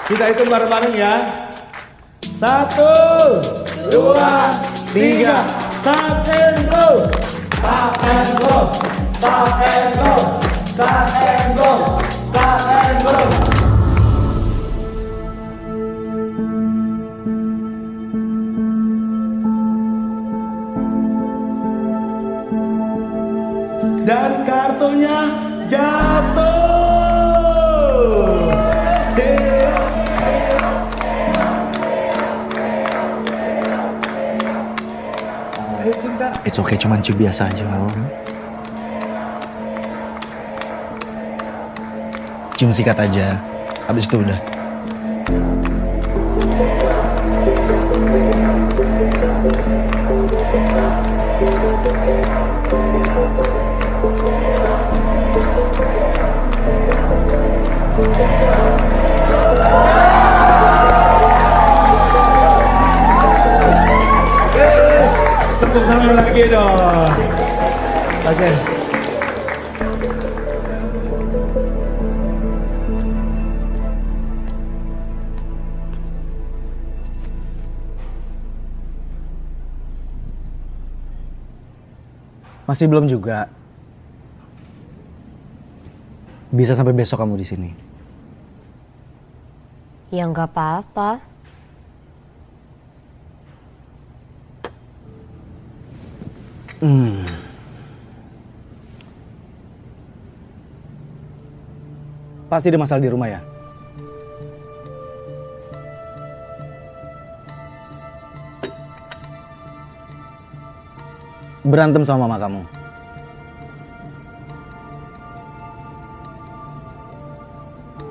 Kita hitung bareng-bareng ya. 1, 2, 3. Stop and go. Stop and go. Stop and go. Stop and go. Stop and go. Dan kartunya jatuh. It's okay, cuman cium biasa aja nggak apa-apa. Cium sikat aja, habis itu udah. Tepuk tangan lagi dong. Oke. Masih belum juga. Bisa sampai besok kamu di sini. Ya nggak apa-apa. Pasti ada masalah di rumah ya? Berantem sama mama kamu?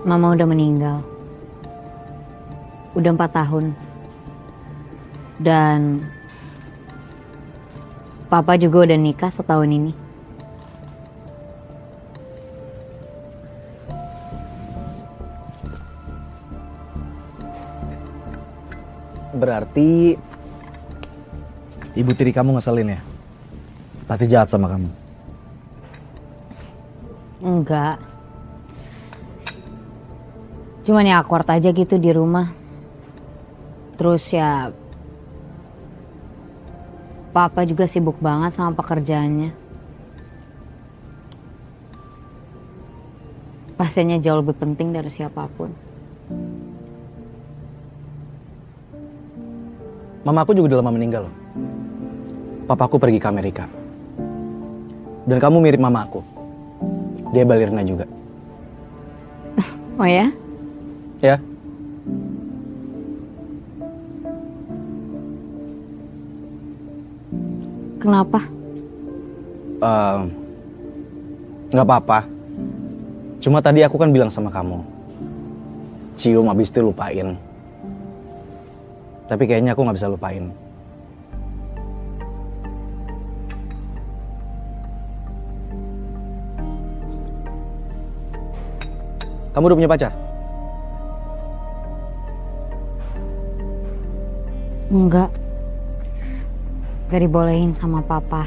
Mama udah meninggal. Udah 4 tahun. Dan Papa juga udah nikah setahun ini. Berarti ibu tiri kamu ngeselin ya? Pasti jahat sama kamu. Enggak. Cuman ya awkward aja gitu di rumah. Terus ya Papa juga sibuk banget sama pekerjaannya. Pastinya jauh lebih penting dari siapapun. Mamaku juga udah lama meninggal loh. Papaku pergi ke Amerika. Dan kamu mirip mama aku. Dia balerina juga. Oh ya? Ya. Kenapa? Nggak apa-apa. Cuma tadi aku kan bilang sama kamu. Cium abis itu lupain. Tapi kayaknya aku nggak bisa lupain. Kamu udah punya pacar? Enggak. Gak dibolehin sama Papa.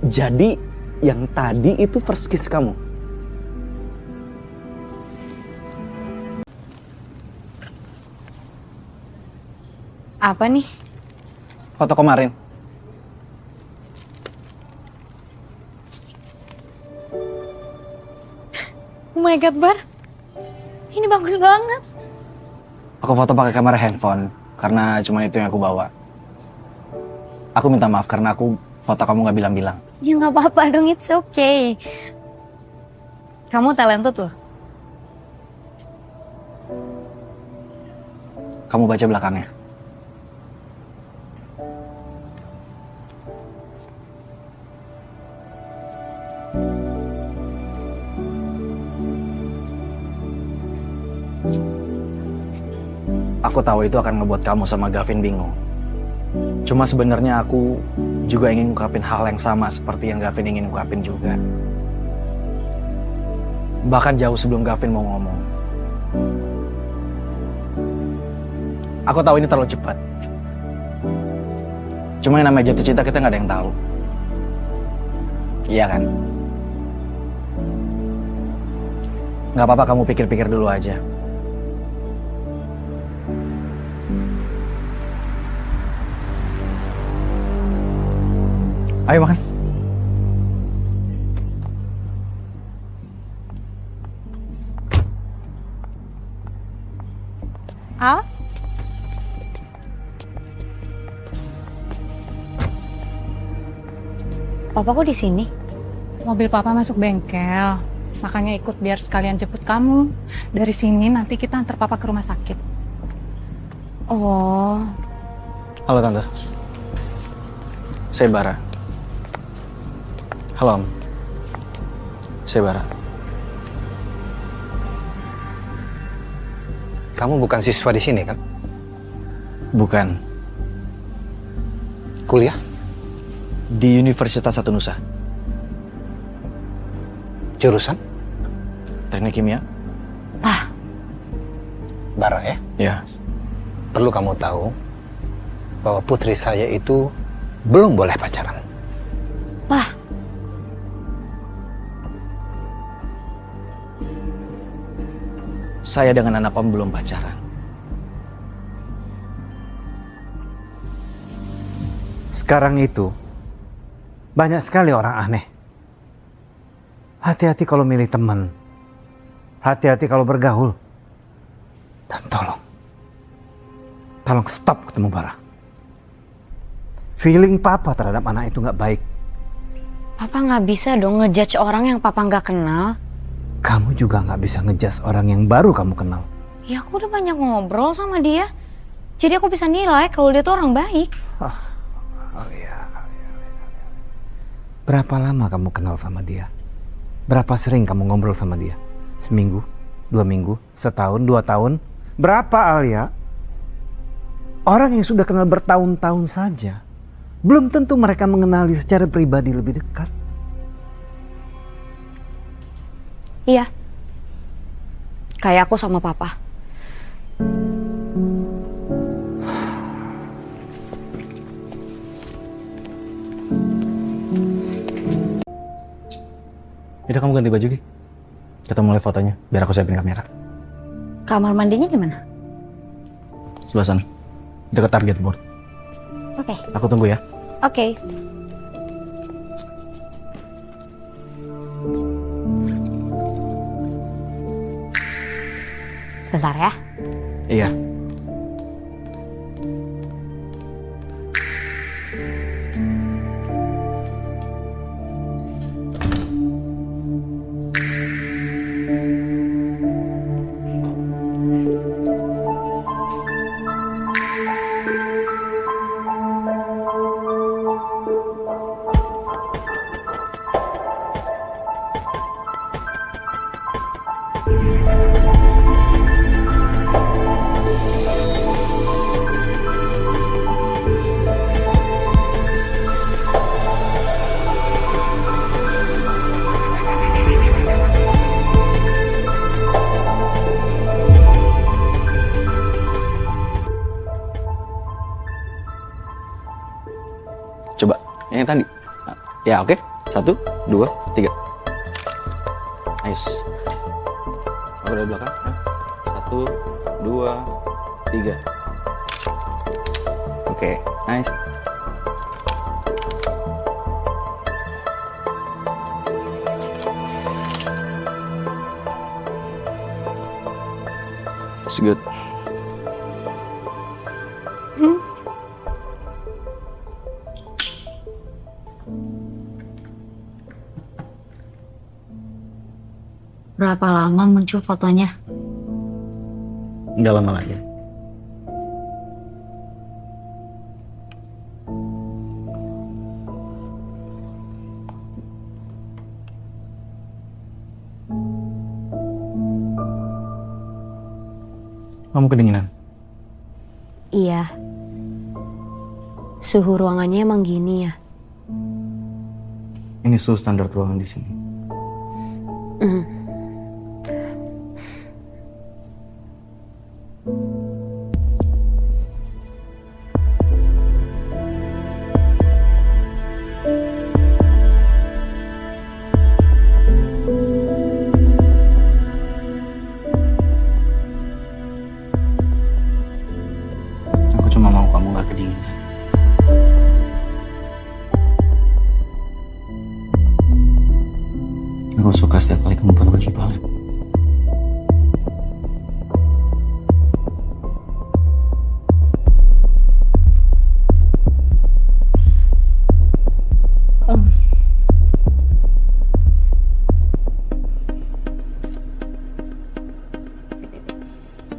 Jadi yang tadi itu first kiss kamu? Apa nih? Foto kemarin. Oh my god, Bar. Ini bagus banget. Aku foto pakai kamera handphone karena cuma itu yang aku bawa. Aku minta maaf karena aku foto kamu nggak bilang-bilang. Ya nggak apa-apa dong, it's okay. Kamu talented loh. Kamu baca belakangnya. Aku tahu itu akan ngebuat kamu sama Gavin bingung. Cuma sebenarnya aku juga ingin ngungkapin hal yang sama seperti yang Gavin ingin ngungkapin juga. Bahkan jauh sebelum Gavin mau ngomong. Aku tahu ini terlalu cepat. Cuma yang namanya jatuh cinta kita nggak ada yang tahu. Iya kan? Nggak apa-apa, kamu pikir-pikir dulu aja. Ayo makan. Al? Papa kok di sini? Mobil papa masuk bengkel. Makanya ikut biar sekalian jemput kamu. Dari sini nanti kita antar papa ke rumah sakit. Oh, Halo Tante. Saya Bara. Halo Om. Saya Bara. Kamu bukan siswa di sini kan? Bukan. Kuliah? Di Universitas Satu Nusa. Jurusan? Teknik kimia? Bara ya? Ya. Perlu kamu tahu bahwa putri saya itu belum boleh pacaran. Pak. Saya dengan anak Om belum pacaran. Sekarang itu banyak sekali orang aneh. Hati-hati kalau milih teman. Hati-hati kalau bergaul. Dan tolong stop ketemu Bara. Feeling papa terhadap anak itu nggak baik. Papa nggak bisa dong ngejudge orang yang papa nggak kenal. Kamu juga nggak bisa ngejudge orang yang baru kamu kenal. Ya aku udah banyak ngobrol sama dia. Jadi aku bisa nilai kalau dia tuh orang baik. Alia. Berapa lama kamu kenal sama dia? Berapa sering kamu ngobrol sama dia? Seminggu? 2 minggu? Setahun? 2 tahun? Berapa, Alia? Orang yang sudah kenal bertahun-tahun saja belum tentu mereka mengenali secara pribadi lebih dekat. Iya. Kayak aku sama papa. Udah kamu ganti baju, Gi. Kita mulai fotonya, biar aku siapin kamera. Kamar mandinya di mana? Sebelah sana. Dekat target board. Oke. Aku tunggu ya. Oke. Bentar ya. Iya. Coba yang tadi. Ya oke. 1, 2, 3. Nice. Aku dari belakang. 1, 2, 3. Oke, nice. It's good. Berapa lama muncul fotonya? Nggak lama lagi. Kamu kedinginan? Iya. Suhu ruangannya emang gini ya? Ini suhu standar ruangan di sini.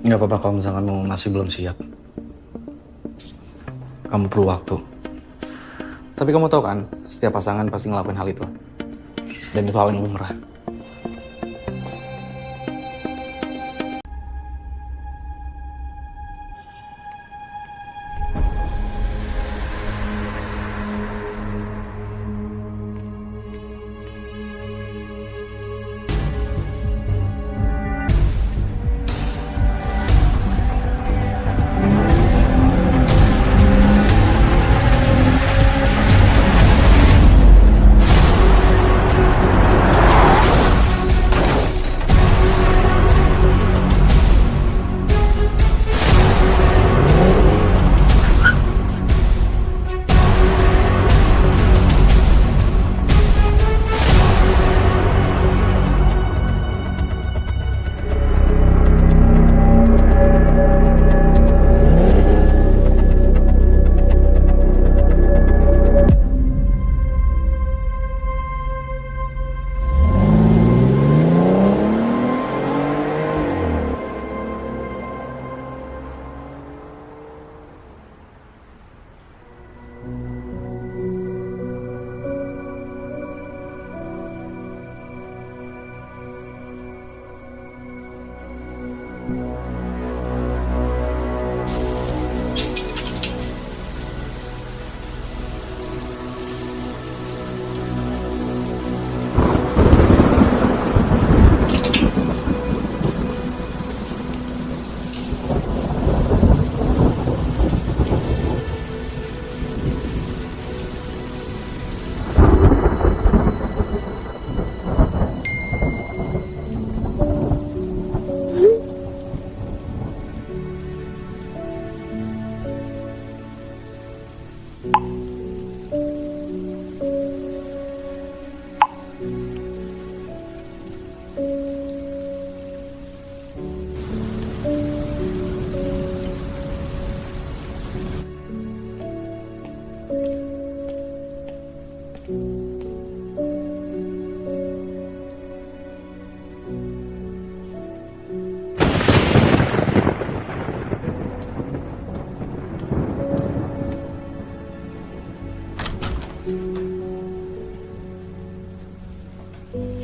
Nggak apa-apa kalau misalkan kamu masih belum siap. Kamu perlu waktu. Tapi kamu tahu kan, setiap pasangan pasti ngelakuin hal itu. Dan itu hal yang lumrah.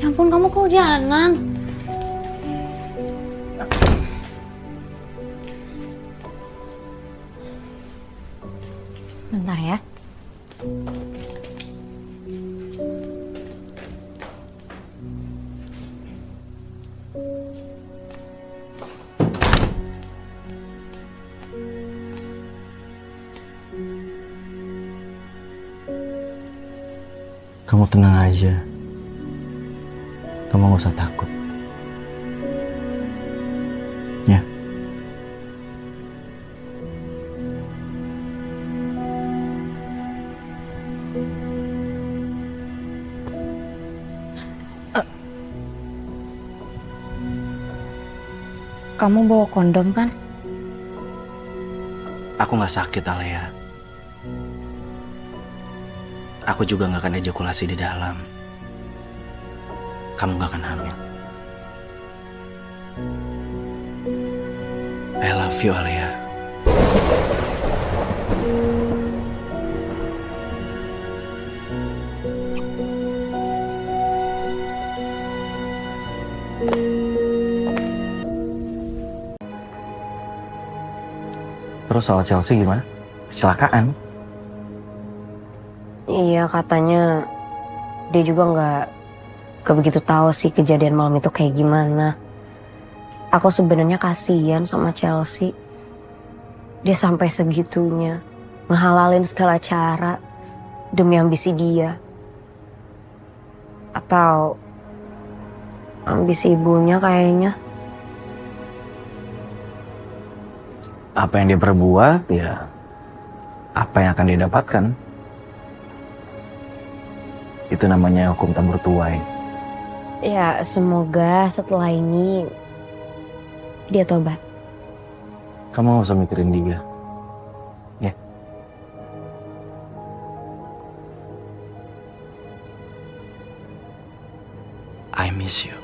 Ya ampun, kamu kehujanan. Bentar ya. Kamu tenang aja. Kamu gak usah takut. Ya. Kamu bawa kondom kan? Aku gak sakit, Alea. Aku juga gak akan ejakulasi di dalam. Kamu gak akan hamil. I love you, Alea. Terus soal Chelsea gimana? Kecelakaan? Iya, katanya dia juga nggak begitu tahu sih kejadian malam itu kayak gimana. Aku sebenarnya kasihan sama Chelsea. Dia sampai segitunya ngehalalin segala cara demi ambisi dia. Atau ambisi ibunya kayaknya. Apa yang dia perbuat, ya apa yang akan dia dapatkan. Itu namanya hukum tabur tuai. Ya, semoga setelah ini dia tobat. Kamu gak usah mikirin dia. Ya. I miss you.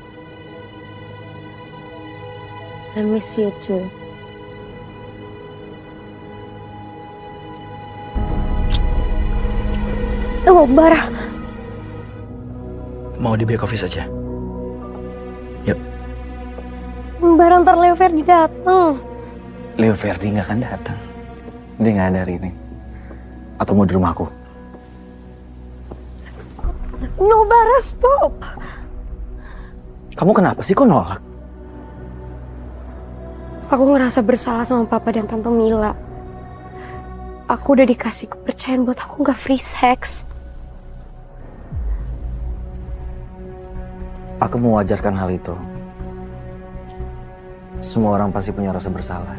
I miss you too. Bara. Mau di back office aja? Yuk. Bara ntar Leo Ferdi dateng. Leo Ferdi nggak akan datang. Dia nggak ada hari ini. Atau mau di rumahku? No, Bara, stop. Kamu kenapa sih kok nolak? Aku ngerasa bersalah sama Papa dan Tante Mila. Aku udah dikasih kepercayaan buat aku nggak free sex. Aku mewajarkan hal itu. Semua orang pasti punya rasa bersalah.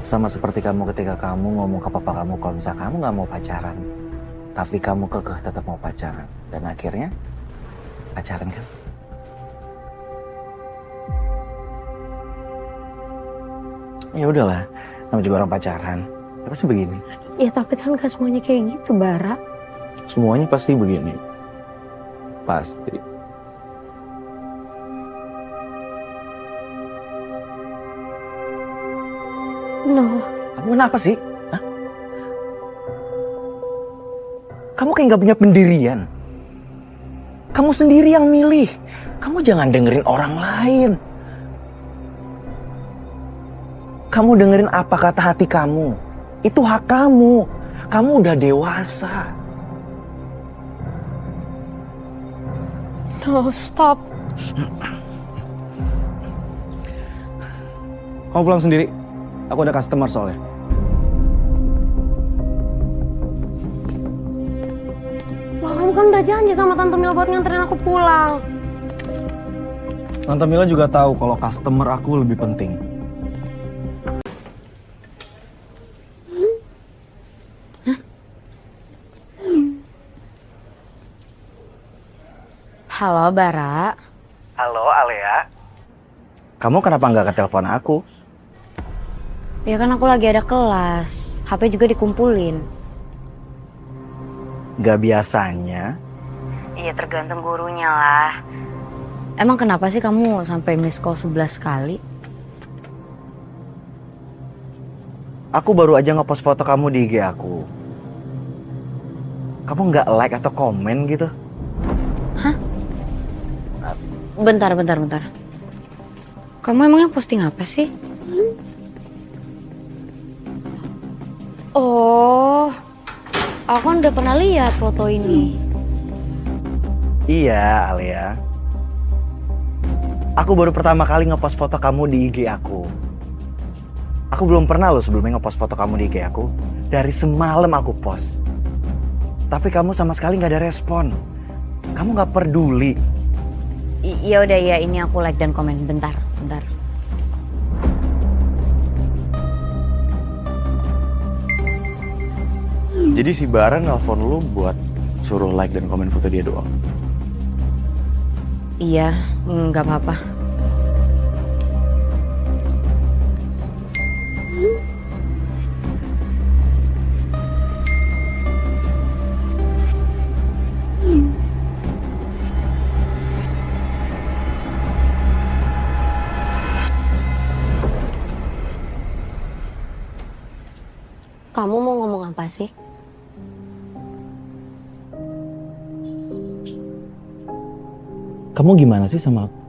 Sama seperti kamu ketika kamu ngomong ke papa kamu kalau misalnya kamu nggak mau pacaran. Tapi kamu kekeh tetap mau pacaran. Dan akhirnya pacaran kan? Ya udahlah, namanya juga orang pacaran. Ya pasti begini. Ya tapi kan gak semuanya kayak gitu, Bara. Semuanya pasti begini. Pasti. No. Kamu kenapa sih? Hah? Kamu kayak gak punya pendirian. Kamu sendiri yang milih. Kamu jangan dengerin orang lain. Kamu dengerin apa kata hati kamu. Itu hak kamu. Kamu udah dewasa. No, stop. Kamu pulang sendiri. Aku ada customer soalnya. Loh, kamu kan udah janji sama Tante Mila buat nganterin aku pulang. Tante Mila juga tahu kalau customer aku lebih penting. Halo, Bara. Halo, Alea. Kamu kenapa nggak ke telepon aku? Ya kan aku lagi ada kelas. HP juga dikumpulin. Gak biasanya. Iya, tergantung gurunya lah. Emang kenapa sih kamu sampai miss call 11 kali? Aku baru aja ngepost foto kamu di IG aku. Kamu nggak like atau komen gitu? Bentar. Kamu emangnya posting apa sih? Oh, aku kan udah pernah lihat foto ini. Iya, Alia. Aku baru pertama kali ngepost foto kamu di IG aku. Aku belum pernah loh sebelumnya ngepost foto kamu di IG aku. Dari semalam aku post. Tapi kamu sama sekali nggak ada respon. Kamu nggak peduli. Ya udah ya, ini aku like dan komen. Bentar. Jadi si Bara nelpon lu buat suruh like dan komen foto dia doang? Iya, nggak apa-apa. Kamu mau ngomong apa sih? Kamu gimana sih sama aku?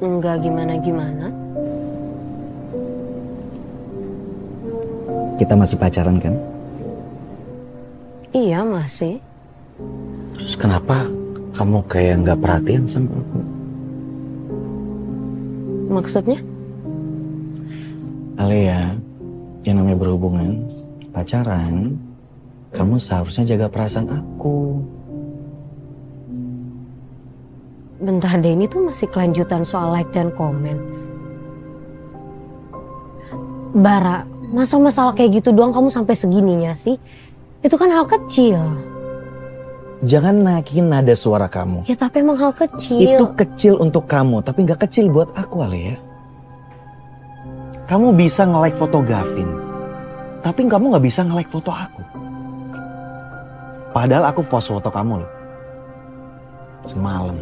Enggak gimana-gimana. Kita masih pacaran kan? Iya, masih. Terus kenapa kamu kayak nggak perhatian sama aku? Maksudnya? Alia, yang namanya berhubungan, pacaran, kamu seharusnya jaga perasaan aku. Bentar deh, ini tuh masih kelanjutan soal like dan komen. Bara, masa masalah kayak gitu doang kamu sampai segininya sih? Itu kan hal kecil. Jangan naikin nada suara kamu. Ya tapi emang hal kecil. Itu kecil untuk kamu, tapi nggak kecil buat aku, Alia. Kamu bisa nge-like foto Gavin, tapi kamu nggak bisa nge-like foto aku. Padahal aku post foto kamu loh. Semalam.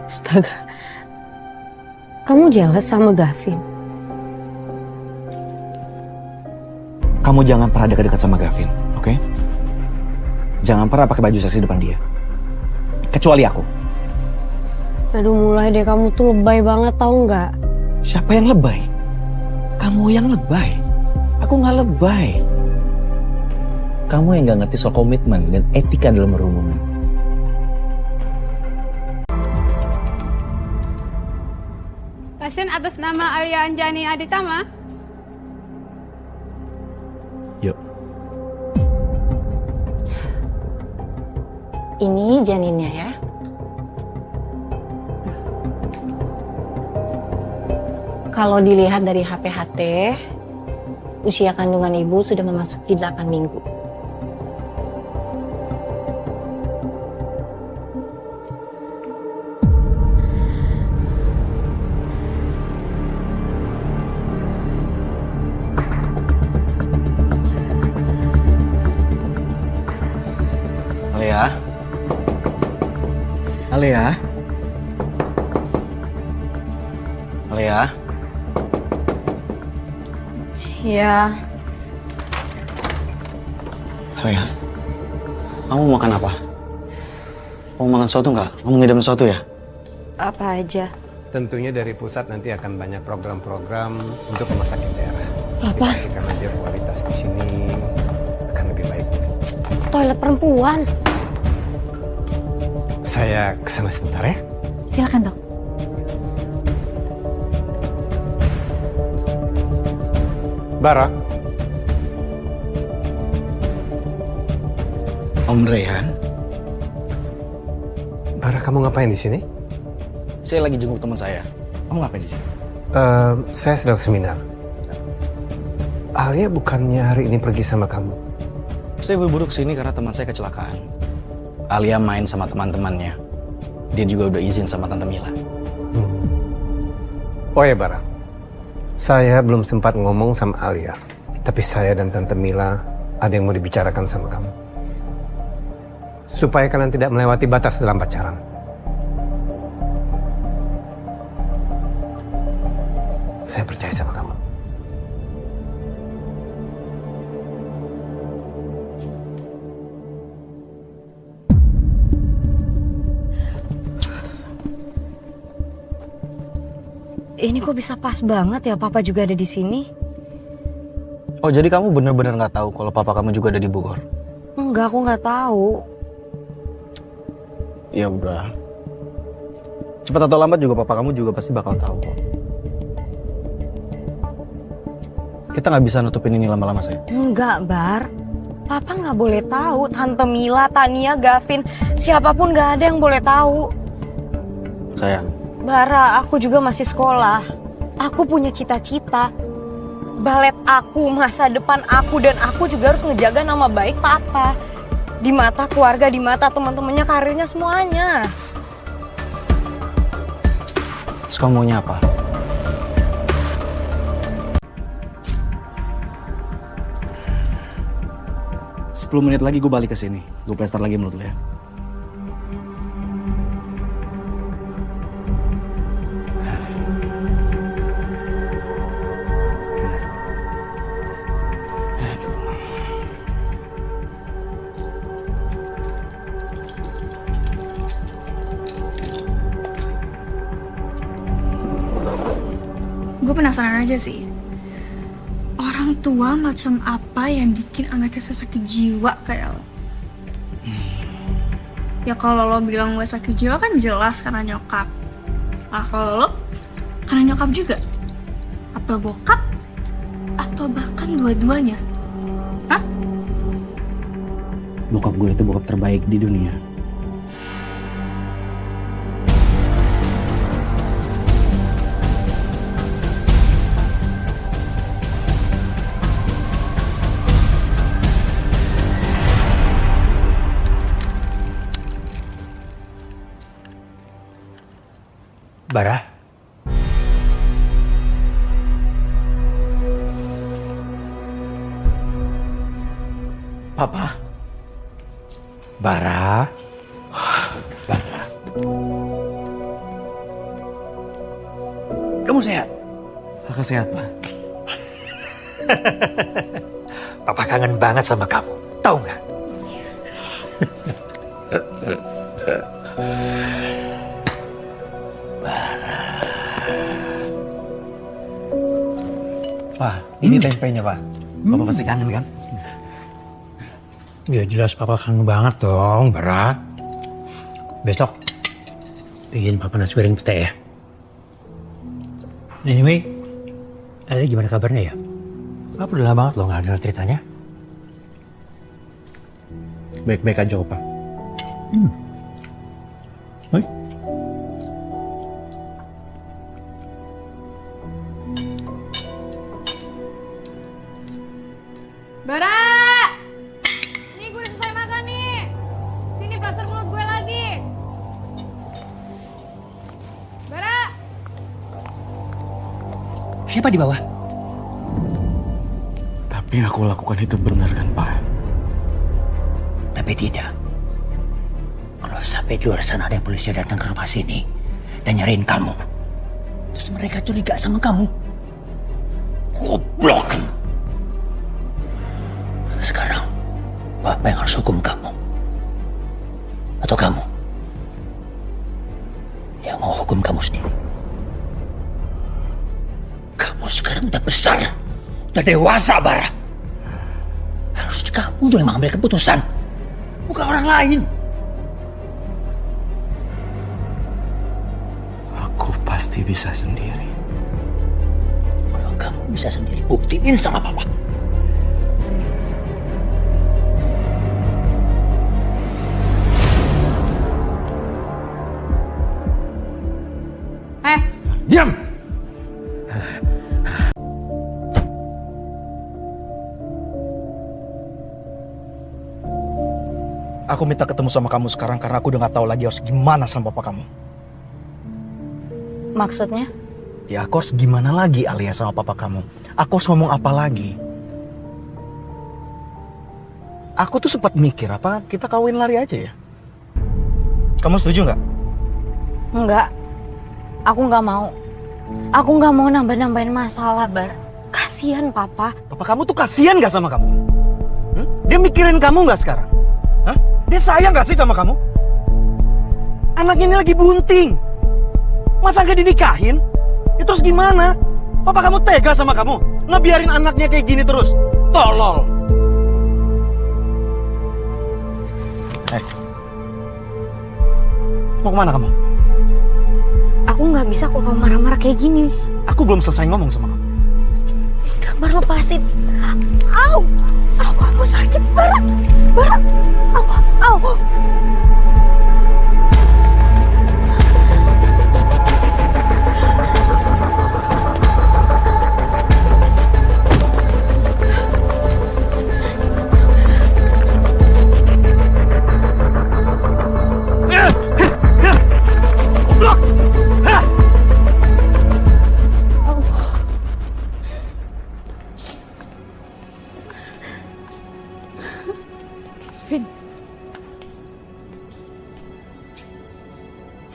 Astaga. Kamu jealous sama Gavin? kamu jangan pernah dekat-dekat sama Gavin, oke? Jangan pernah pakai baju seksi depan dia. Kecuali aku. Aduh mulai deh, kamu tuh lebay banget tau nggak? Siapa yang lebay? Kamu yang lebay. Aku nggak lebay. Kamu yang nggak ngerti soal komitmen dan etika dalam berhubungan. Pasien atas nama Alia Anjani Aditama. Yuk. Ini janinnya ya. Kalau dilihat dari HPHT, usia kandungan ibu sudah memasuki 8 minggu. Alia. Alia. Alia. Ya, Alia. Kamu makan apa? Kamu makan sesuatu nggak? Kamu ngidam sesuatu ya? apa aja? Tentunya dari pusat nanti akan banyak program-program untuk rumah sakit daerah. Apa? Pastikan aja kualitas di sini akan lebih baik. Toilet perempuan. Saya kesana sebentar ya. Silakan dok. Bara, Om Rayhan, Bara kamu ngapain di sini? saya lagi jenguk teman saya. Kamu ngapain di sini? Saya sedang seminar. Alia bukannya hari ini pergi sama kamu? Saya buru-buru kesini karena teman saya kecelakaan. Alia main sama teman-temannya. Dia juga udah izin sama Tante Mila. Oh ya Bara, saya belum sempat ngomong sama Alia. Tapi saya dan Tante Mila ada yang mau dibicarakan sama kamu. Supaya kalian tidak melewati batas dalam pacaran. Saya percaya sama kamu. Ini kok bisa pas banget ya papa juga ada di sini? Oh jadi kamu benar-benar nggak tahu kalau papa kamu juga ada di Bogor? Enggak, aku nggak tahu. Ya udah. Cepat atau lambat juga papa kamu juga pasti bakal tahu kok. Kita nggak bisa nutupin ini lama-lama saya. Enggak, Bar. Papa nggak boleh tahu. Tante Mila, Tania, Gavin, siapapun nggak ada yang boleh tahu. Sayang. Bara, aku juga masih sekolah. Aku punya cita-cita. Balet aku, masa depan aku, dan aku juga harus ngejaga nama baik papa. Di mata keluarga, di mata teman-temannya, karirnya, semuanya. Terus kamu maunya apa? Sepuluh menit lagi gue balik ke sini. Gue plester lagi menurut lo ya. Gue penasaran aja sih. Orang tua macam apa yang bikin anaknya sakit jiwa kayak lo? Ya kalau lo bilang gue sakit jiwa kan jelas karena nyokap. Nah kalau lo karena nyokap juga? Atau bokap? Atau bahkan dua-duanya? Hah? Bokap gue itu bokap terbaik di dunia. Bara? Papa? Bara? Bara. Kamu sehat? Kakak sehat, Pak. Papa kangen banget sama kamu. Tahu nggak? Pak, ini tempenya, Pak. Bapak pasti kangen kan? Ya jelas Papa kangen banget dong, Bara. Besok bikin Papa nasi goreng pete ya. Anyway, Ali gimana kabarnya ya? Papa udah lama banget loh nggak dengar ceritanya. Baik-baik aja kok, Pak. Bara! Nih gue udah selesai makan nih. Sini plaster mulut gue lagi. Bara! Siapa di bawah? Tapi yang aku lakukan itu benar kan, Pak? Tapi tidak. Kalau sampai di luar sana ada polisi datang ke rumah sini dan nyariin kamu, terus mereka curiga sama kamu, goblok. Sekarang, Papa yang harus hukum kamu. Atau kamu yang mau hukum kamu sendiri. Kamu sekarang udah besar, udah dewasa, Bara. Harus kamu tuh yang mengambil keputusan, bukan orang lain. Aku pasti bisa sendiri. Kalau kamu bisa sendiri, buktiin sama Papa. Diam! Aku minta ketemu sama kamu sekarang karena aku udah gak tahu lagi harus gimana sama papa kamu. Maksudnya? Ya aku harus gimana lagi Alia sama papa kamu? Aku harus ngomong apa lagi? Aku tuh sempat mikir apa kita kawin lari aja ya? Kamu setuju nggak? Enggak. Aku nggak mau. Aku nggak mau nambah-nambahin masalah, Bar. Kasian papa. Papa kamu tuh kasian gak sama kamu? Dia mikirin kamu nggak sekarang? Hah? Dia sayang gak sih sama kamu? Anaknya ini lagi bunting. Masa gak dinikahin? Ya terus gimana? Papa kamu tega sama kamu? Ngebiarin anaknya kayak gini terus? Tolol. Mau kemana kamu? Aku nggak bisa kalau kamu marah-marah kayak gini. Aku belum selesai ngomong sama kamu. Udah, Bar, lepasin. Au! Au, aku sakit, Bar. Bar. Au, au.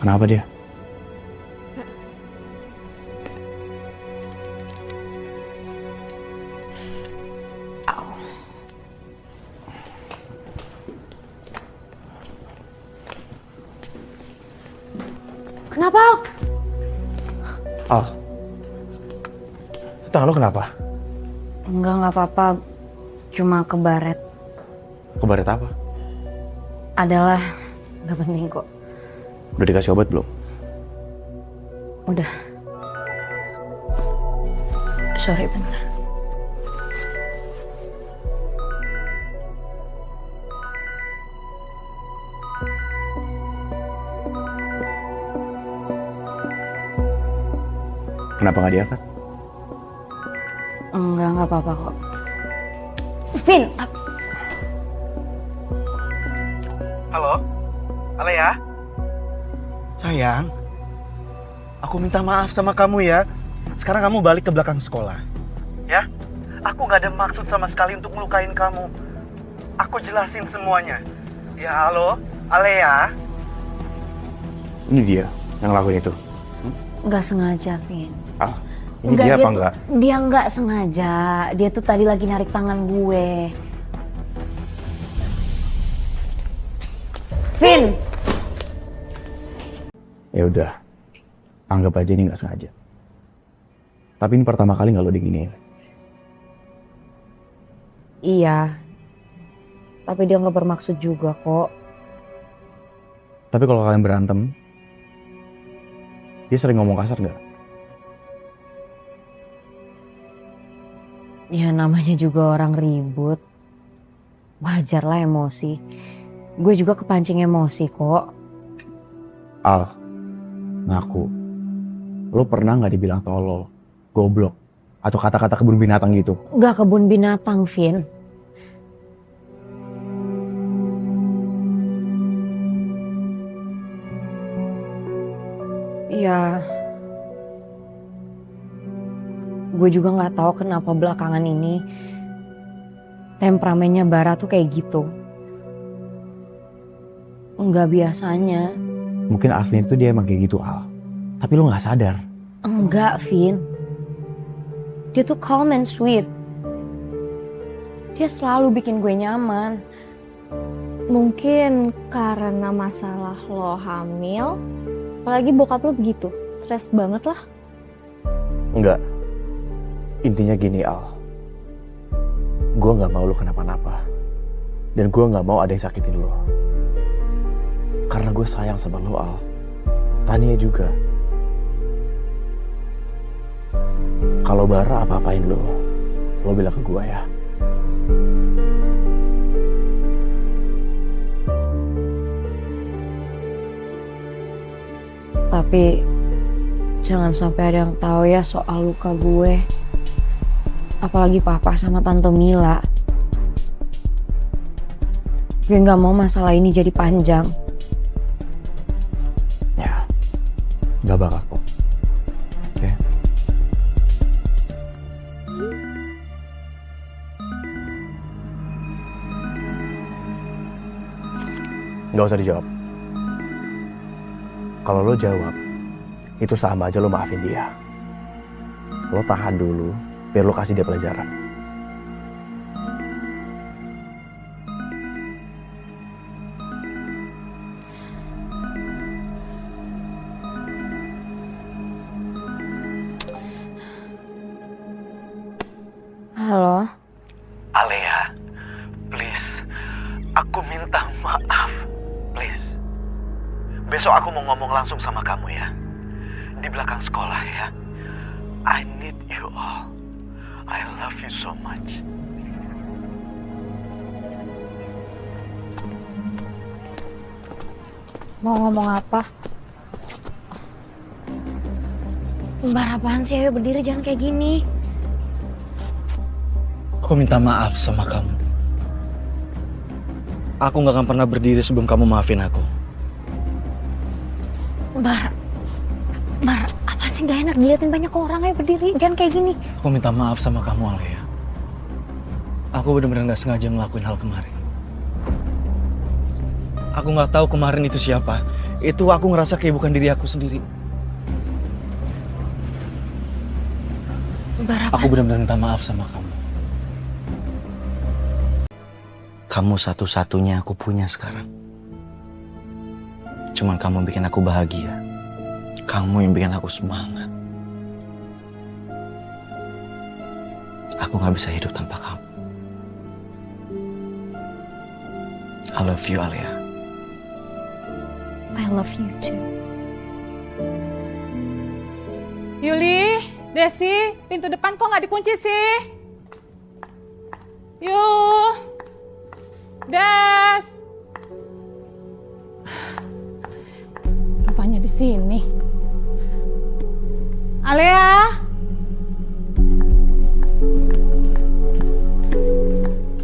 Kenapa dia? Kenapa? Al, tangan lo kenapa? Enggak apa-apa. Cuma kebaret. Kebaret apa? Adalah nggak penting kok. Udah dikasih obat belum? Udah. Sorry, bentar. Kenapa nggak diangkat? Enggak apa-apa kok. Vin! Halo? Halo ya? Sayang, aku minta maaf sama kamu ya. Sekarang kamu balik ke belakang sekolah. Ya? Aku gak ada maksud sama sekali untuk melukain kamu. Aku jelasin semuanya. Ya halo? Alea? Ini dia yang ngelakuin itu. Nggak sengaja, Vin. Ah. Ini dia apa enggak? Dia nggak sengaja. Dia tuh tadi lagi narik tangan gue. Vin. Ya udah, anggap aja ini nggak sengaja. Tapi ini pertama kali nggak lo diginiin. Iya. Tapi dia nggak bermaksud juga kok. Tapi kalau kalian berantem, dia sering ngomong kasar nggak? Ya namanya juga orang ribut. Wajar lah emosi. Gue juga kepancing emosi kok. Al, ngaku, lo pernah nggak dibilang tolol, goblok, atau kata-kata kebun binatang gitu? Gak kebun binatang, Vin. Ya, gue juga nggak tahu kenapa belakangan ini temperamennya Bara tuh kayak gitu. Nggak biasanya. Mungkin aslinya itu dia emang kayak gitu, Al. Tapi lo nggak sadar. Enggak, Vin. Dia tuh calm and sweet. Dia selalu bikin gue nyaman. Mungkin karena masalah lo hamil, apalagi bokap lo begitu, stres banget lah. Enggak. Intinya gini, Al. Gue nggak mau lo kenapa-napa. Dan gue nggak mau ada yang sakitin lo. Karena gue sayang sama lo, Al. Tania juga. Kalau Bara apa-apain lo bilang ke gue ya. Tapi jangan sampai ada yang tahu ya soal luka gue. Apalagi papa sama tante Mila. Gue nggak mau masalah ini jadi panjang. Ya, nggak bakal kok. Oke. Nggak usah dijawab. Kalau lo jawab, itu sama aja lo maafin dia. Lo tahan dulu, biar lo kasih dia pelajaran. Halo? Alea, please. Aku minta maaf. Please. Besok aku mau ngomong langsung sama kamu ya. Di belakang sekolah ya. I need you all. I love you so much. Mau ngomong apa? Bar apaan sih? Ayo berdiri, jangan kayak gini. Aku minta maaf sama kamu. Aku gak akan pernah berdiri sebelum kamu maafin aku. Bar, apaan sih gak enak diliatin banyak orang, ayo berdiri, jangan kayak gini. Aku minta maaf sama kamu, Alea. Aku benar-benar gak sengaja ngelakuin hal kemarin. Aku gak tahu kemarin itu siapa. Itu aku ngerasa kayak bukan diri aku sendiri. Bar, Aku benar-benar minta maaf sama kamu. Kamu satu-satunya aku punya sekarang. Cuman kamu bikin aku bahagia. Kamu yang bikin aku semangat. Aku gak bisa hidup tanpa kamu. I love you, Alea. I love you too. Yuli, Desi, pintu depan kok nggak dikunci sih? Yuk. Des. Rupanya di sini. Alea.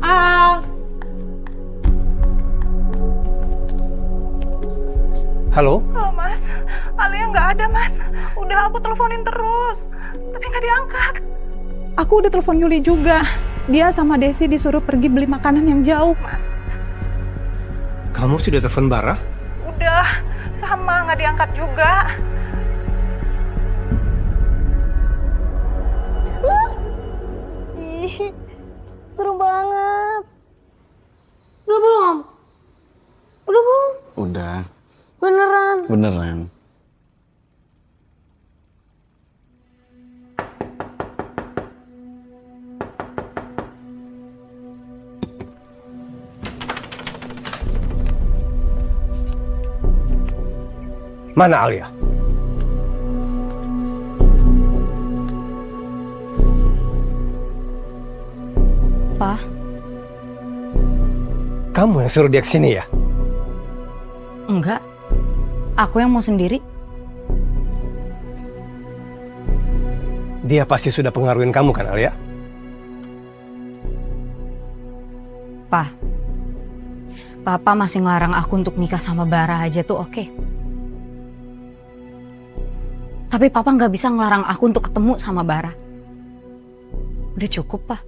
Al. Halo? Halo mas, Alia nggak ada mas. Udah aku teleponin terus, tapi nggak diangkat. Aku udah telepon Yuli juga. Dia sama Desi disuruh pergi beli makanan yang jauh, Mas. Kamu sudah telepon Bara? Udah, sama nggak diangkat juga. Beneran. Mana Alia? Pa, Kamu yang suruh dia kesini ya? enggak. Aku yang mau sendiri. Dia pasti sudah pengaruhin kamu kan Alia? Pa, Papa masih ngelarang aku untuk nikah sama Bara aja tuh oke. Tapi Papa nggak bisa ngelarang aku untuk ketemu sama Bara. Udah cukup, Pa.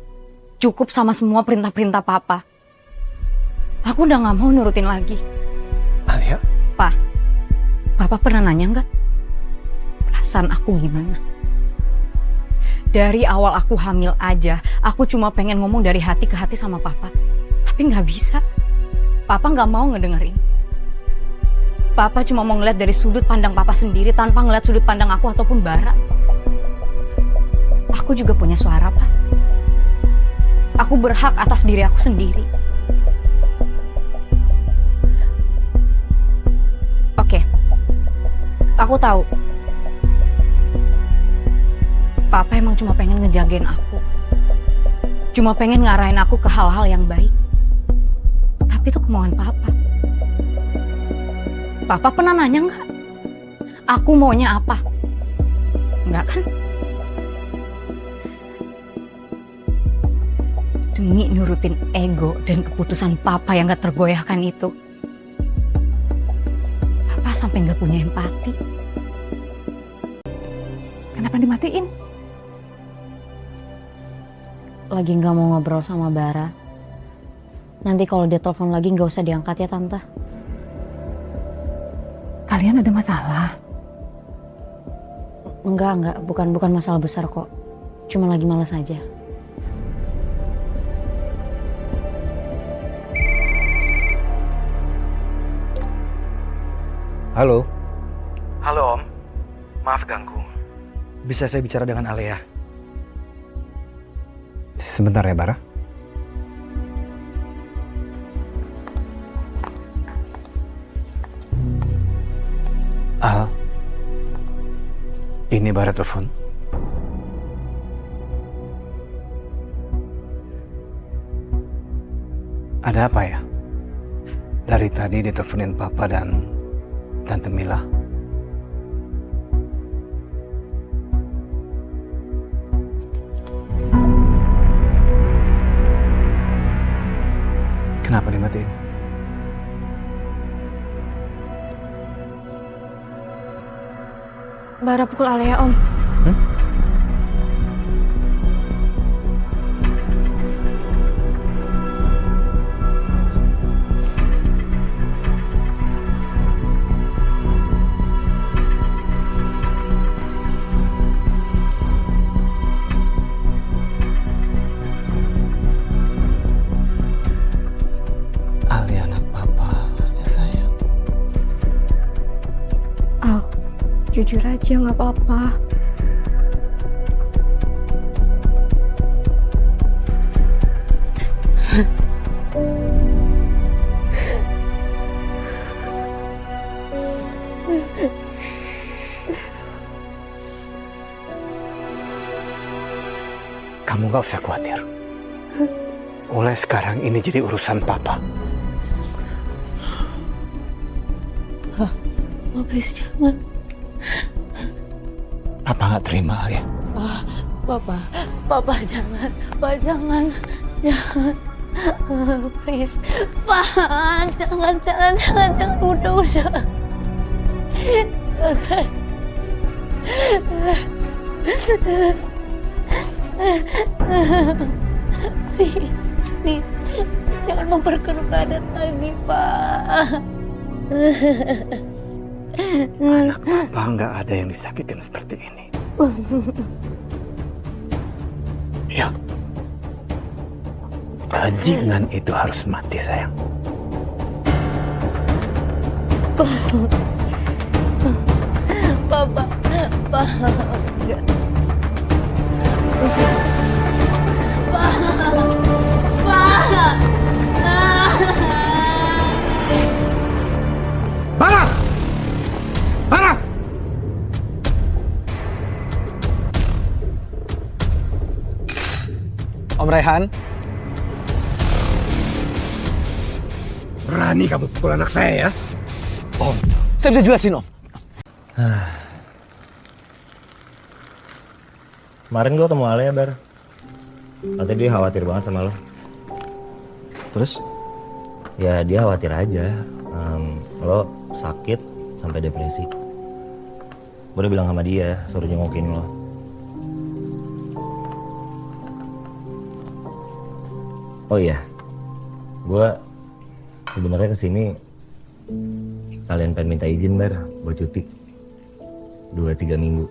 Cukup sama semua perintah-perintah Papa. Aku udah nggak mau nurutin lagi. Alia? Pa, Papa pernah nanya nggak? Perasaan aku gimana? Dari awal aku hamil aja, aku cuma pengen ngomong dari hati ke hati sama Papa. Tapi nggak bisa. Papa nggak mau ngedengerin. Papa cuma mau ngeliat dari sudut pandang Papa sendiri tanpa ngeliat sudut pandang aku ataupun Bara. Aku juga punya suara, Pak. Aku berhak atas diri aku sendiri. Oke, aku tahu. Papa emang cuma pengen ngejagain aku. Cuma pengen ngarahin aku ke hal-hal yang baik. Tapi itu kemauan Papa. Papa pernah nanya nggak? Aku maunya apa? Enggak kan? Demi nurutin ego dan keputusan Papa yang gak tergoyahkan itu, Papa sampai gak punya empati. Kenapa dimatiin? Lagi gak mau ngobrol sama Bara. Nanti kalau dia telepon lagi gak usah diangkat ya Tante. Kalian ada masalah? Enggak, bukan masalah besar kok. Cuma lagi malas aja. Halo. Halo Om, maaf ganggu. Bisa saya bicara dengan Alia? Sebentar ya, Bara. Al, ini Bara telepon. Ada apa ya? Dari tadi diteleponin Papa dan Tante Mila. Kenapa dimatiin? Bara pukul Alia, Om. Ali anak Papa, ya sayang. Al, jujur aja nggak apa-apa. Kamu gak usah khawatir. Mulai sekarang ini jadi urusan Papa. Oh please jangan. Papa gak terima ya. Papa jangan, Pak jangan, please, Pak jangan, udah. Please, jangan memperkeruh keadaan lagi, Pak. Anak Papa nggak ada yang disakitin seperti ini. Ya, bajingan itu harus mati sayang. Papa. Enggak. Bara! Bara! Om Rehan, Berani kamu pukul anak saya ya? Om, saya bisa jelasin Om. Kemarin gue ketemu Ale ya, Bar. Katanya dia khawatir banget sama lo. Terus? Ya dia khawatir aja. Lo sakit sampai depresi. Gue udah bilang sama dia, suruh jengukin lo. Oh iya, gue sebenarnya kesini kalian pengen minta izin Bar buat cuti 2-3 minggu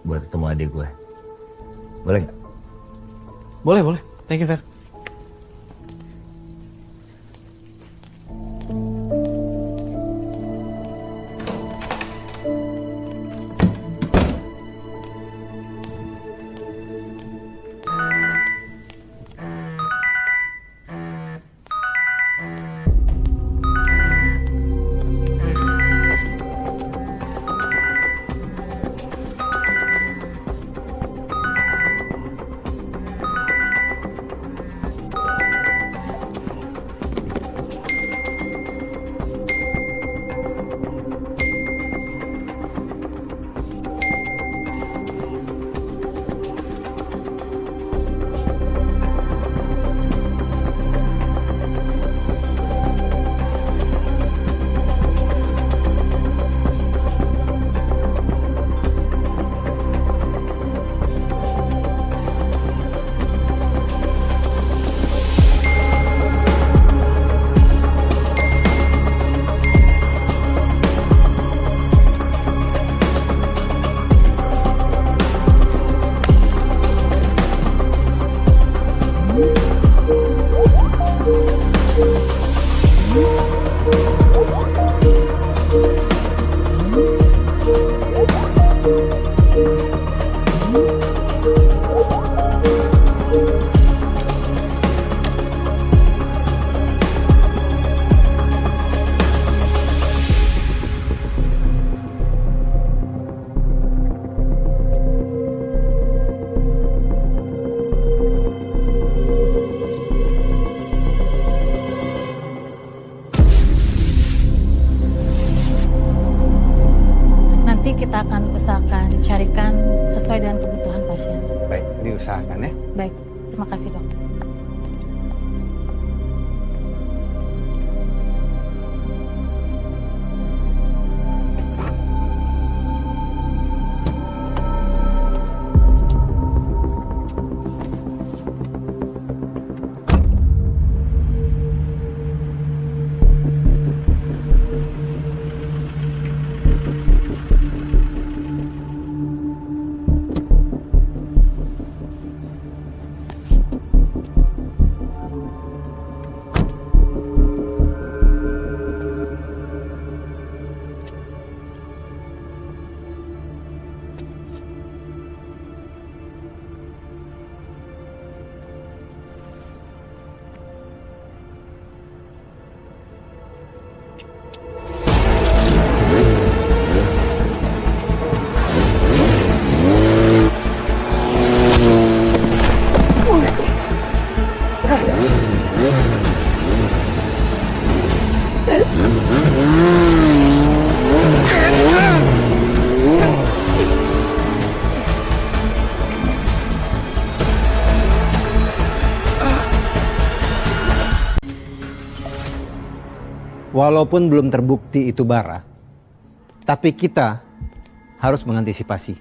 buat ketemu adik gue. Boleh nggak? Boleh, boleh. Thank you, Fer. Kita akan usahakan carikan sesuai dengan kebutuhan pasien. Baik, diusahakan ya. Baik, terima kasih dok. Walaupun belum terbukti itu Bara, tapi kita harus mengantisipasi.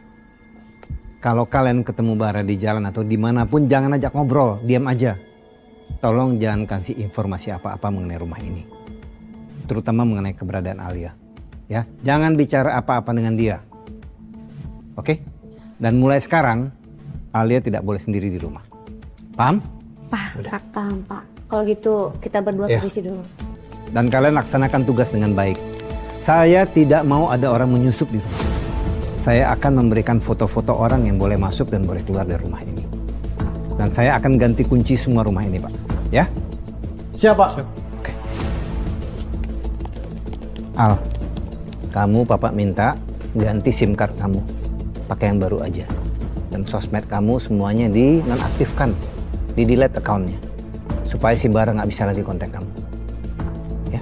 Kalau kalian ketemu Bara di jalan atau dimanapun, jangan ajak ngobrol, diam aja. Tolong jangan kasih informasi apa-apa mengenai rumah ini, terutama mengenai keberadaan Alia. Ya, jangan bicara apa-apa dengan dia. Oke? Dan mulai sekarang, Alia tidak boleh sendiri di rumah. Paham? Pak, paham Pak. Kalau gitu kita berdua permisi dulu. Dan kalian laksanakan tugas dengan baik. Saya tidak mau ada orang menyusup di rumah. saya akan memberikan foto-foto orang yang boleh masuk dan boleh keluar dari rumah ini. Dan saya akan ganti kunci semua rumah ini, Pak. Ya? Siapa? Oke. Al, kamu Papa minta ganti SIM card kamu. Pakai yang baru aja. Dan sosmed kamu semuanya dinonaktifkan. Di-delete account-nya. Supaya si Bara nggak bisa lagi kontak kamu. Ya?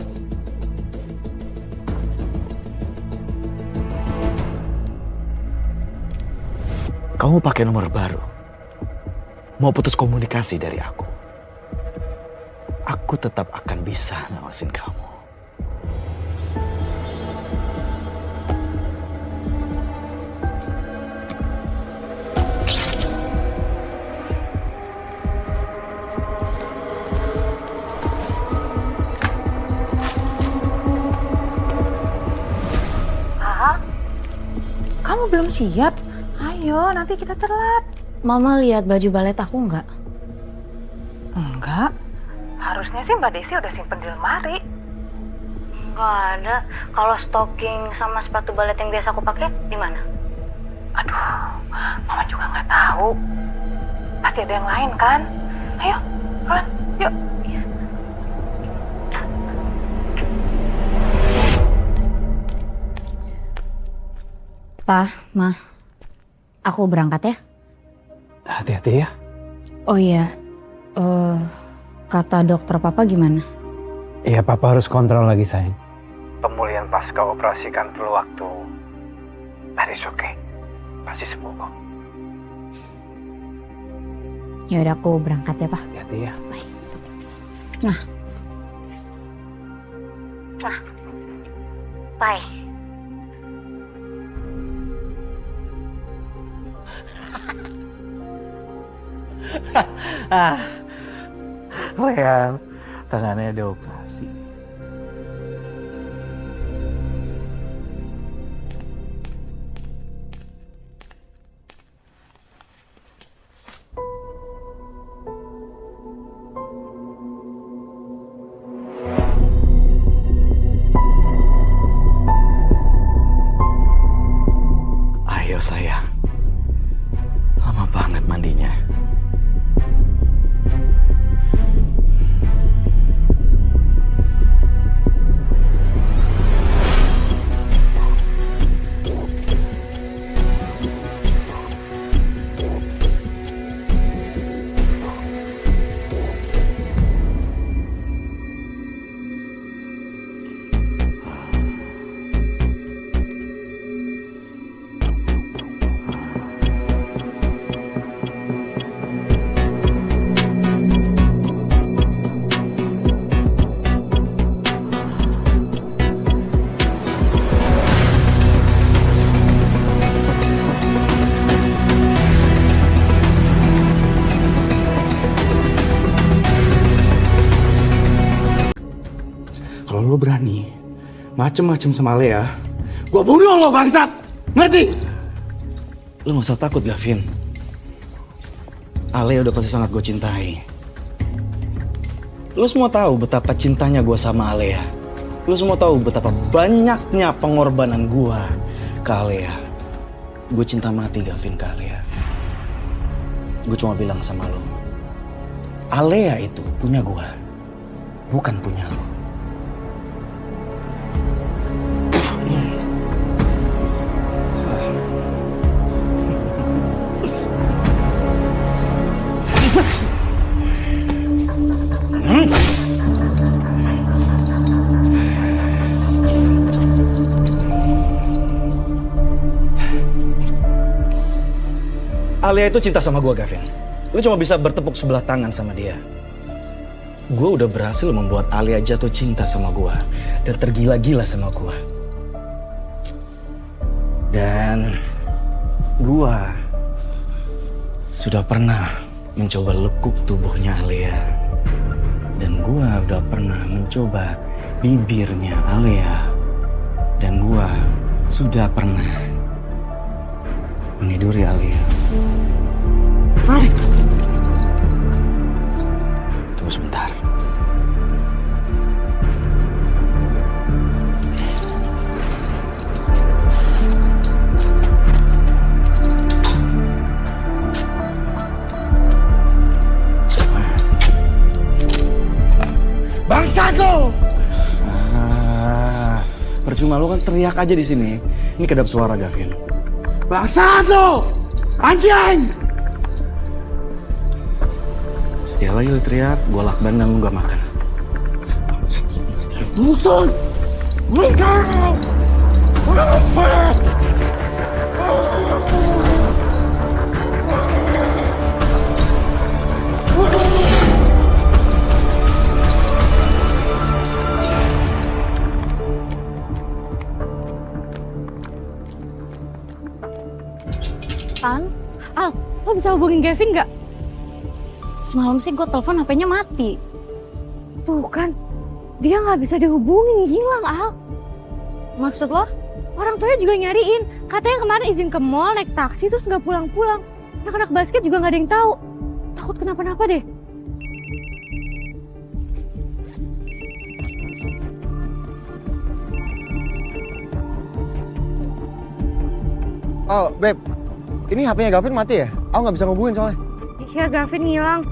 Kamu pakai nomor baru. Mau putus komunikasi dari aku. Aku tetap akan bisa ngawasin kamu. Kamu belum siap? Ayo, nanti kita telat. Mama lihat baju balet aku nggak? Enggak. Harusnya sih Mbak Desi udah simpen di lemari. Nggak ada. Kalau stocking sama sepatu balet yang biasa aku pakai di mana? Aduh, Mama juga nggak tahu. Pasti ada yang lain kan? Ayo, pelan, yuk. Pa, Ma, aku berangkat ya. Hati-hati ya. Oh iya, kata dokter Papa gimana? Iya, Papa harus kontrol lagi, sayang. Pemulihan pasca operasi kan perlu waktu. But it's okay. Pasti sembuh kok. Ya udah, aku berangkat ya, Pak. Hati-hati ya. Bye. Nah. Nah. Bye. Leang, tangannya ada operasi. Ayo sayang, lama banget mandinya. Kalau lo berani macem-macem sama Lea, gua bunuh lo bangsat! Ngerti? Lo gak usah takut, Gavin. Alea udah pasti sangat gue cintai. Lo semua tahu betapa cintanya gue sama Alea. Lo semua tahu betapa banyaknya pengorbanan gue ke Alea. Gue cinta mati, Gavin, ke Alea. Gue cuma bilang sama lo, Alea itu punya gue, bukan punya lo. Alea itu cinta sama gue, Gavin. Lu cuma bisa bertepuk sebelah tangan sama dia. Gue udah berhasil membuat Alea jatuh cinta sama gue dan tergila-gila sama gue. Dan gue sudah pernah mencoba lekuk tubuhnya Alea. Dan gue udah pernah mencoba bibirnya Alea. Dan gue sudah pernah meniduri Alea. Tunggu sebentar. malu kan teriak aja di sini. Ini kedap suara Gavin. Bangsat lo! Anjing! Sekali lagi lu teriak, gue lakban dan lu gak makan. Bukan! Bukan! Al, lo bisa hubungin Gavin nggak? Semalam sih gue telepon HP-nya mati. Tuh kan, dia nggak bisa dihubungin, hilang Al. Maksud lo? Orang tuanya juga nyariin. Katanya kemarin izin ke mall, naik taksi terus nggak pulang-pulang. Anak-anak basket juga nggak ada yang tahu. Takut kenapa-napa deh. Oh, Beb. Ini HP-nya Gavin mati ya? Aku nggak bisa ngubungin soalnya. Iya, Gavin ngilang.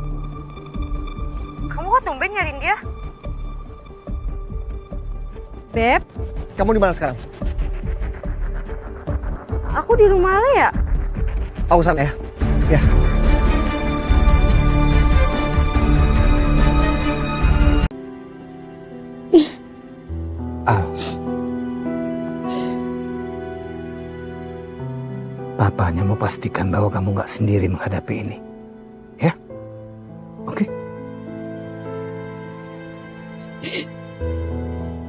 Kamu kok tumben nyariin dia? Beb? Kamu di mana sekarang? Aku di rumah Ale ya? Aku sana ya. Ya. Al. Papa hanya mau pastikan bahwa kamu nggak sendiri menghadapi ini. Ya? Oke?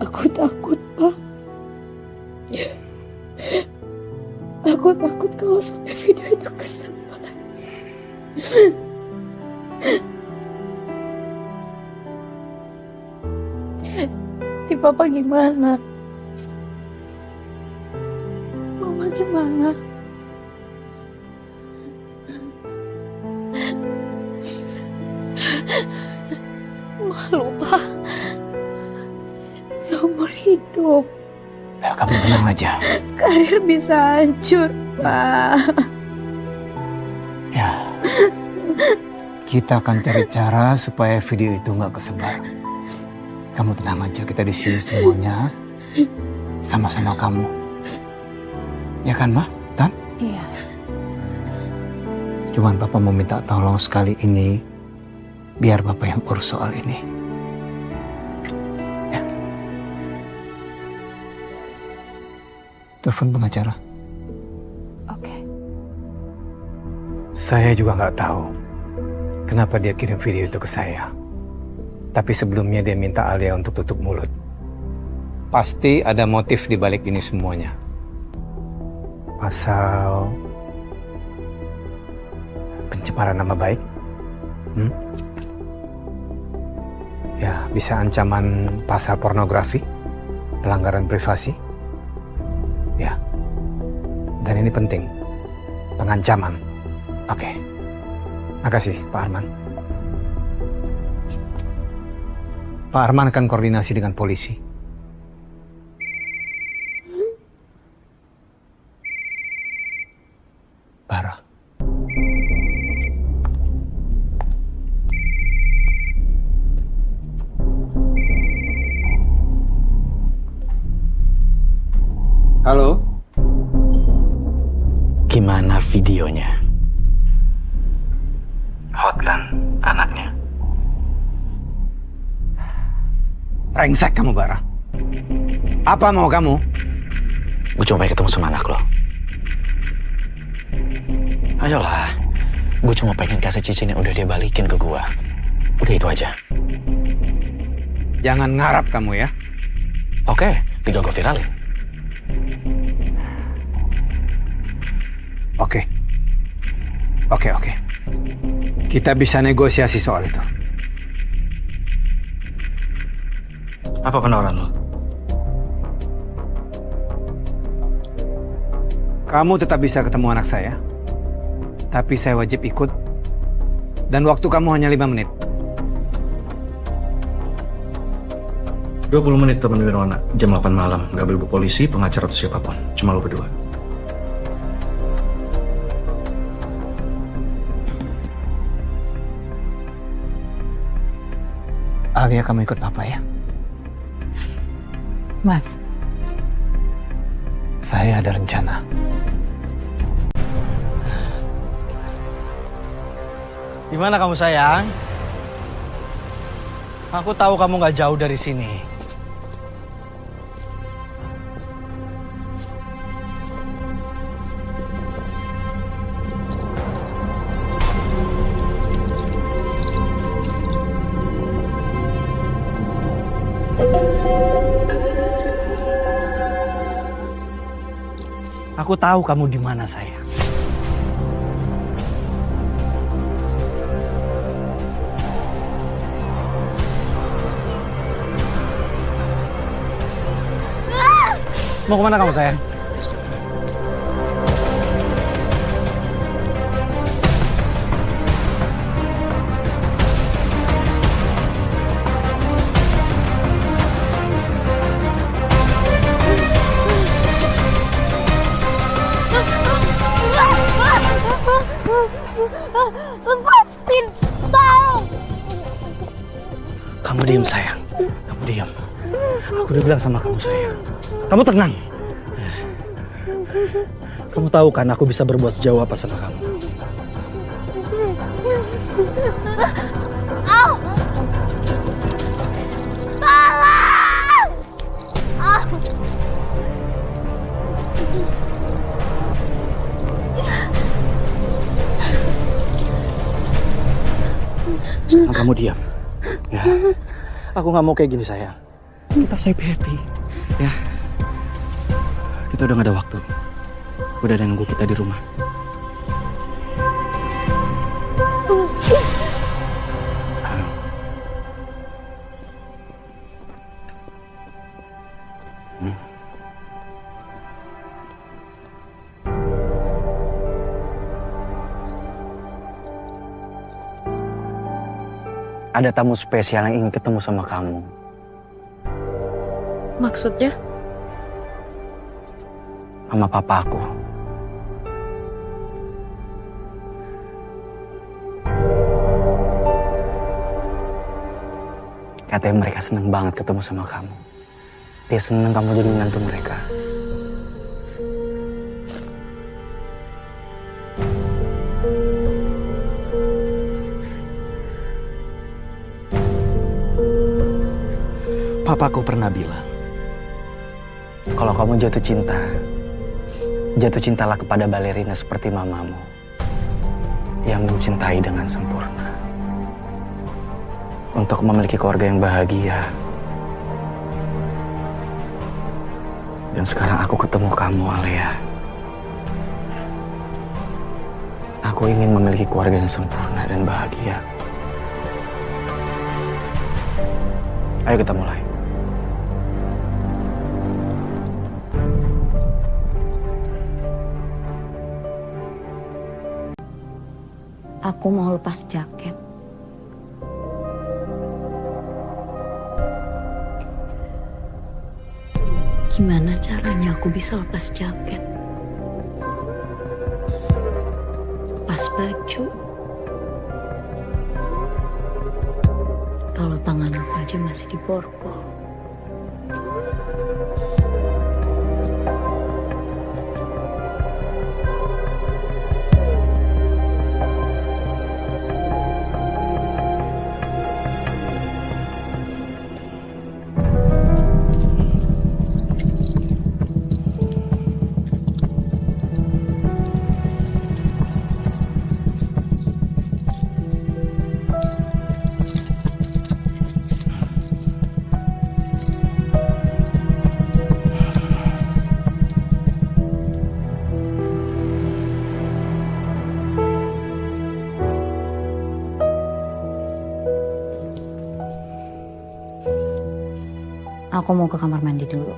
Aku takut, Pak. Aku takut kalau sampai video itu kesebar. Di Papa gimana? Mama gimana? Malu, Pak. Seumur hidup. Ya, kamu tenang aja. Karir bisa hancur, Pak. Ya. Kita akan cari cara supaya video itu nggak kesebar. Kamu tenang aja, kita di sini semuanya sama-sama kamu. Ya kan, Ma? Tan? Iya. Cuman Papa mau minta tolong sekali ini, biar Papa yang urus soal ini. Ya. Telepon pengacara. Oke. Saya juga nggak tahu kenapa dia kirim video itu ke saya. Tapi sebelumnya dia minta Alia untuk tutup mulut. Pasti ada motif di balik ini semuanya. Pasal pencemaran nama baik. Ya, bisa ancaman pasal pornografi, pelanggaran privasi. Ya. Dan ini penting. Pengancaman. Oke. Makasih, Pak Arman. Pak Arman akan koordinasi dengan polisi. Bara. Halo? Gimana videonya? Hot kan anaknya? Brengsek kamu, Bara. Apa mau kamu? Gue cuma pengen ketemu sama anak lo. Ayolah. Gue cuma pengen kasih cincin yang udah dia balikin ke gue. Udah itu aja. Jangan ngarap kamu ya. Oke, tinggal gue viralin. Oke. Kita bisa negosiasi soal itu. Apa penawaran lo? Kamu tetap bisa ketemu anak saya. Tapi saya wajib ikut. Dan waktu kamu hanya 5 menit. 20 menit temenin Wirona, jam 8 malam. Gak boleh polisi, pengacara atau siapapun. Cuma lo berdua. Alia, kamu ikut Papa ya? Mas, Saya ada rencana. Gimana kamu sayang? Aku tahu kamu gak jauh dari sini. Aku tahu kamu di mana sayang. Mau kemana kamu sayang? Lepasin, tolong. Kamu diam sayang, kamu diam. Aku udah bilang sama kamu sayang. Kamu tenang. Kamu tahu kan aku bisa berbuat sejauh apa sama kamu. Au! Tolong! Au! Sekarang kamu diam. Ya. Aku nggak mau kayak gini sayang. Kita harus happy. Ya. Kita udah gak ada waktu. Udah ada yang nunggu kita di rumah. Ada tamu spesial yang ingin ketemu sama kamu. Maksudnya? Sama papa aku. Katanya mereka seneng banget ketemu sama kamu. Dia seneng kamu jadi menantu mereka. Papaku pernah bilang, kalau kamu jatuh cintalah kepada balerina seperti mamamu yang mencintai dengan sempurna. Untuk memiliki keluarga yang bahagia. Dan sekarang aku ketemu kamu, Alia. Aku ingin memiliki keluarga yang sempurna dan bahagia. Ayo kita mulai. Aku mau lepas jaket. Gimana caranya aku bisa lepas jaket? Lepas baju. Kalau tangan aku aja masih diborgol. Aku mau ke kamar mandi dulu.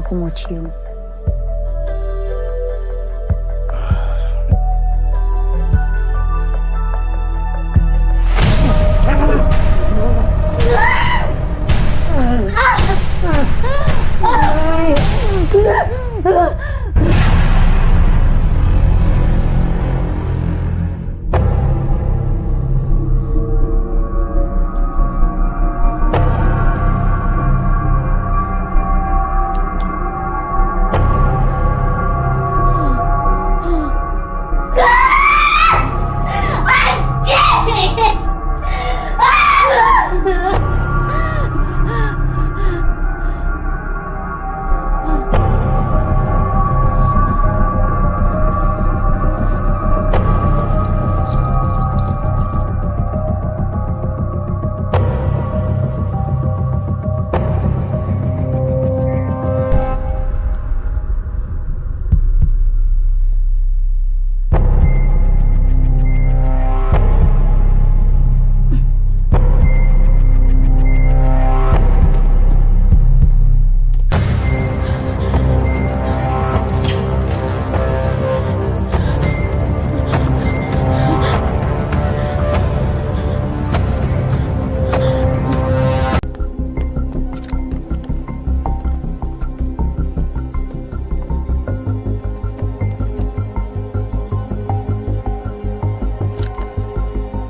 Aku mau cium.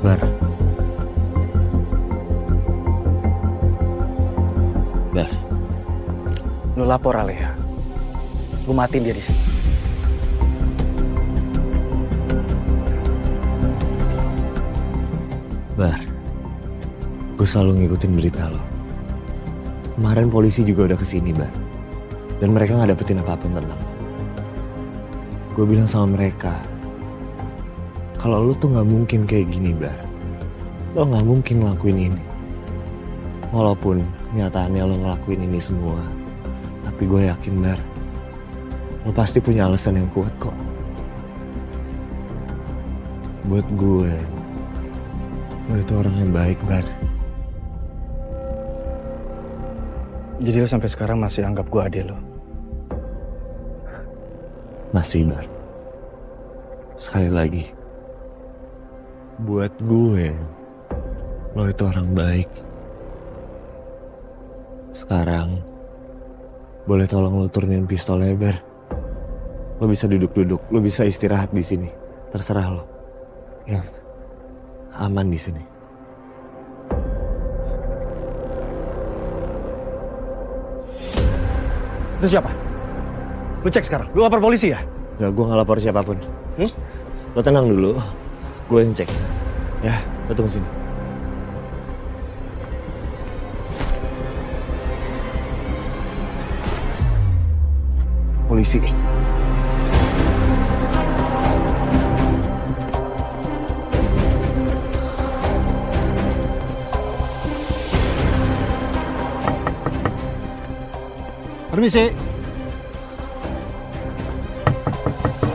Bar. Bar. Lu lapor Alia. Lu matiin dia di sini. Bar, gue selalu ngikutin berita lo. Kemarin polisi juga udah kesini, Bar. Dan mereka nggak dapetin apapun tentang lo. Gue bilang sama mereka, kalau lo tuh nggak mungkin kayak gini, Bar. Lo nggak mungkin ngelakuin ini. Walaupun kenyataannya lo ngelakuin ini semua, tapi gue yakin, Bar, lo pasti punya alasan yang kuat kok. Buat gue, lo itu orang yang baik, Bar. Jadi lo sampai sekarang masih anggap gue adik lo? Masih, Bar. Sekali lagi, buat gue, lo itu orang baik. Sekarang, boleh tolong lo turunin pistolnya, Bar. Lo bisa duduk-duduk, lo bisa istirahat di sini. Terserah lo. Ya, aman di sini. Itu siapa? Lu cek sekarang, lu lapor polisi ya? Gak, gue gak lapor siapapun. Lo tenang dulu, gue yang cek. Ya, lo tunggu sini. Polisi. Permisi.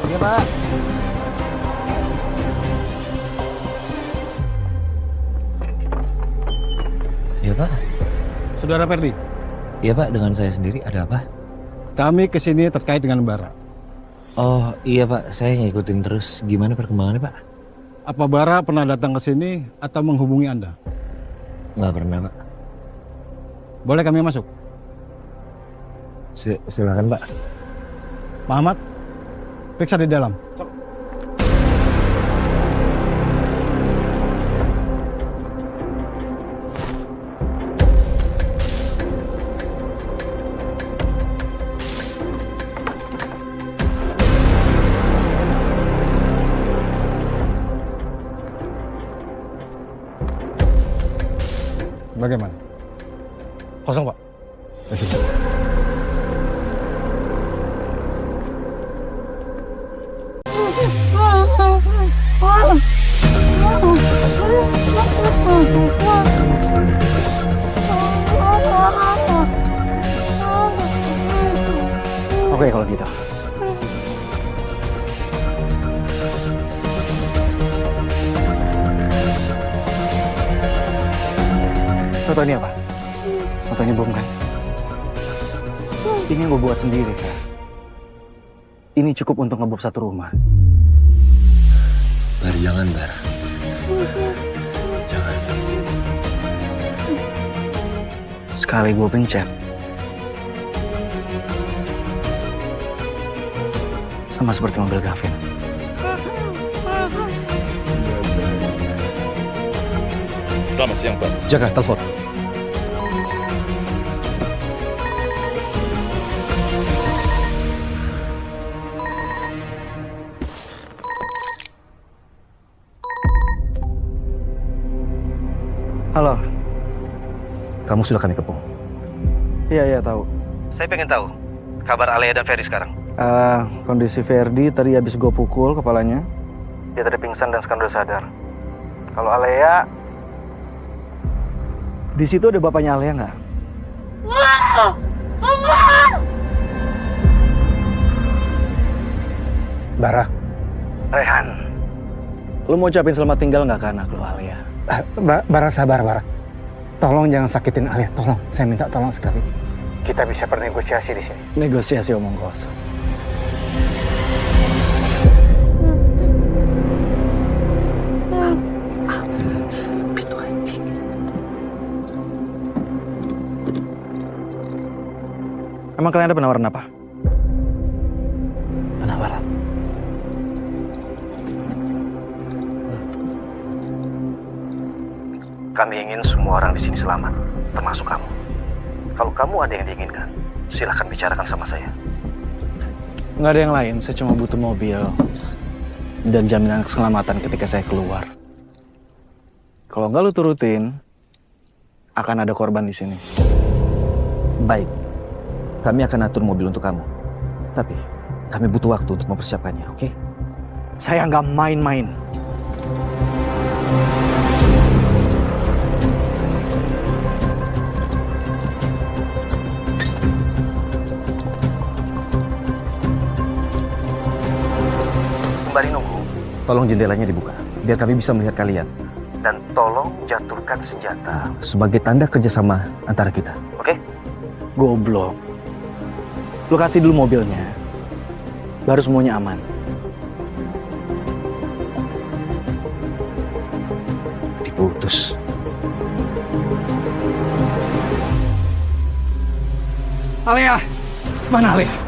Iya, Pak. Iya, Pak. Saudara Perdi. Iya, Pak, dengan saya sendiri. Ada apa? Kami kesini terkait dengan Bara. Oh, iya, Pak. Saya ngikutin terus. Gimana perkembangannya, Pak? Apa Bara pernah datang ke sini atau menghubungi Anda? Nggak pernah, Pak. Boleh kami masuk? Silakan, Pak. Pak Ahmad, periksa di dalam. Bagaimana? Kosong, Pak. Oke kalau gitu. Foto ini apa? Foto ini bom kan? Ini gue buat sendiri, Fer. Ini cukup untuk ngebom satu rumah. Bar, jangan, Bar. Jangan. Sekali gue pencet, sama seperti mobil Gavin. Selamat siang, Pak. Jaga telepon. Halo. Kamu sudah kami kepung. Iya, tahu. Saya pengen tahu kabar Alea dan Ferry sekarang. Kondisi Ferdi tadi habis gue pukul kepalanya. Dia tadi pingsan dan sekarang udah sadar. Kalau Alea, di situ ada bapaknya Alea nggak? Bara. Rehan, lu mau ucapin selamat tinggal nggak ke anak lu Alea? Bara, sabar, Bara. Tolong jangan sakitin Alea, tolong. Saya minta tolong sekali. Kita bisa bernegosiasi di sini. Negosiasi omong kosong. Pintu anjing. Emang kalian ada penawaran apa? Penawaran. Kami ingin semua orang di sini selamat, termasuk kamu. Kalau kamu ada yang diinginkan, silahkan bicarakan sama saya. Nggak ada yang lain, saya cuma butuh mobil dan jaminan keselamatan ketika saya keluar. Kalau nggak lu turutin, akan ada korban di sini. Baik, kami akan atur mobil untuk kamu. Tapi, kami butuh waktu untuk mempersiapkannya, oke? Saya nggak main-main. Sembari nunggu, tolong jendelanya dibuka, biar kami bisa melihat kalian. Dan tolong jatuhkan senjata. Sebagai tanda kerjasama antara kita. Oke? Goblok. Lu kasih dulu mobilnya, baru semuanya aman. Diputus. Alea! Mana Alea?